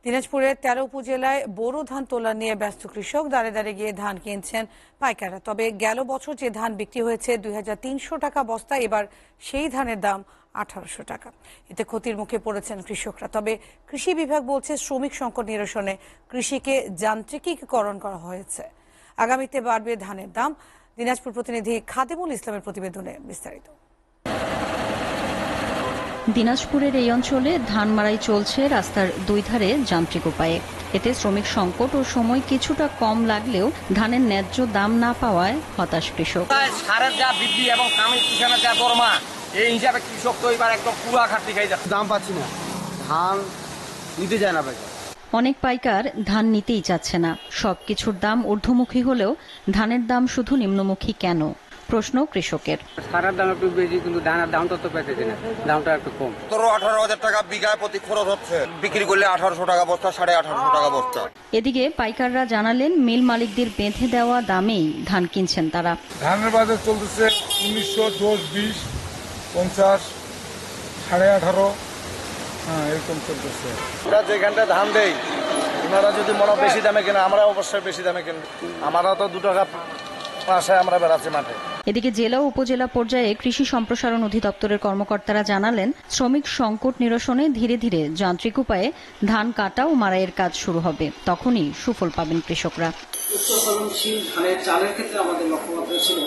দিনাজপুরের ১৩ উপজেলায় বোরো ধান তোলা নিয়ে ব্যস্ত কৃষক। দাঁড়ে দাঁড়ে গিয়ে ধান কিনছেন পাইকাররা। তবে গেল বছর যে ধান বিক্রি হয়েছে ২৩০০ টাকা বস্তা, এবার সেই ধানের দাম ১৮০০ টাকা। এতে ক্ষতির মুখে পড়েছেন কৃষকরা। তবে কৃষি বিভাগ বলছে শ্রমিক সংকট নিরসনে কৃষিকে যান্ত্রিকীকরণ করা হয়েছে। আগামীতে বাড়বে ধানের দাম। দিনাজপুর প্রতিনিধি খাদেমুল ইসলামের প্রতিবেদনে বিস্তারিত। দিনাজপুরের এই অঞ্চলে ধান মাড়াই চলছে রাস্তার দুই ধারে যান্ত্রিক উপায়ে। এতে শ্রমিক সংকট ও সময় কিছুটা কম লাগলেও ধানের ন্যায্য দাম না পাওয়ায় হতাশ কৃষক। সারের যা বৃদ্ধি এবং কামিজ কিষানের যা দরমা, এই হিসাবে কৃষক তো এবার একদম পুরা খাটতি খাই যাচ্ছে। দাম পাচ্ছি না, ধান নিতে যায় না ভাই। অনেক পাইকার ধান নিতেই চাচ্ছে না। সবকিছুর দাম ঊর্ধ্বমুখী হলেও ধানের দাম শুধু নিম্নমুখী কেন, প্রশ্ন কৃষকের। সারের দাম একটু বেশি, কিন্তু ধানের দামটা তো পেতেছি না, দামটা একটু কম। ১৭-১৮ টাকা বিঘায় প্রতি খরচ হচ্ছে, বিক্রি করলে ১৮০০ টাকা বস্তা, ১৮৫০ টাকা বস্তা। এদিকে পাইকাররা জানালেন মিল মালিকদের বেঁধে দেওয়া দামেই ধান কিনছেন তারা। ধানের বাজার চলতেছে ১৯১০, ২০, ৫০, ১৮.৫, এরকম চলতেছে। আমরা যেখানটা ধান দেই, ওনারা যদি মনে বেশি দামে কেনে, আমরা অবশ্যই বেশি দামে কিনব। আমরা তো ২ টাকা আশায় আমরা বেড়াচ্ছি মাঠে। এদিকে জেলা ও উপজেলা পর্যায়ে কৃষি সম্প্রসারণ অধিদপ্তরের কর্মকর্তারা জানালেন শ্রমিক সংকট নিরসনে ধীরে ধীরে যান্ত্রিক উপায়ে ধান কাটা ও মাড়াইয়ের কাজ শুরু হবে। তখনই সুফল পাবেন কৃষকরা। উচ্চ ফলনশীল ধানের চালের ক্ষেত্রে আমাদের লক্ষ্যমাত্রা ছিল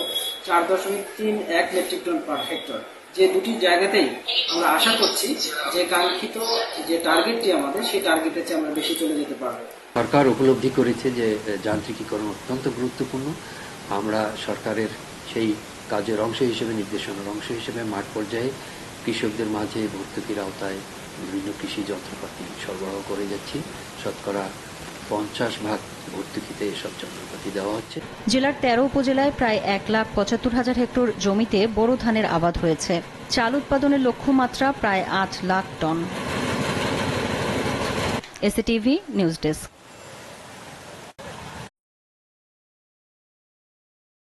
৪.৩১ মেট্রিক টন পার হেক্টর। যে দুটি জায়গাতেই আমরা আশা করছি যে কাঙ্ক্ষিত যে টার্গেটটি আমাদের, সেই টার্গেটের চেয়ে আমরা বেশি চলে যেতে পারবো। সরকার উপলব্ধি করেছে যে যান্ত্রিকীকরণ অত্যন্ত গুরুত্বপূর্ণ। আমরা সরকারের সেই কাজের অংশ হিসেবে, নির্দেশনার অংশ হিসেবে মাঠ পর্যায়ে কৃষকদের মাঝে ভর্তুকির আওতায় বিভিন্ন কৃষি যন্ত্রপাতি সরবরাহ করে যাচ্ছি। শতকরা ৫০% ভর্তুকিতে এসব যন্ত্রপাতি দেওয়া হচ্ছে। জেলার ১৩ উপজেলায় প্রায় ১,৭৫,০০০ হেক্টর জমিতে বোরো ধানের আবাদ হয়েছে। চাল উৎপাদনের লক্ষ্যমাত্রা প্রায় ৮ lakh ton. SATV news desk.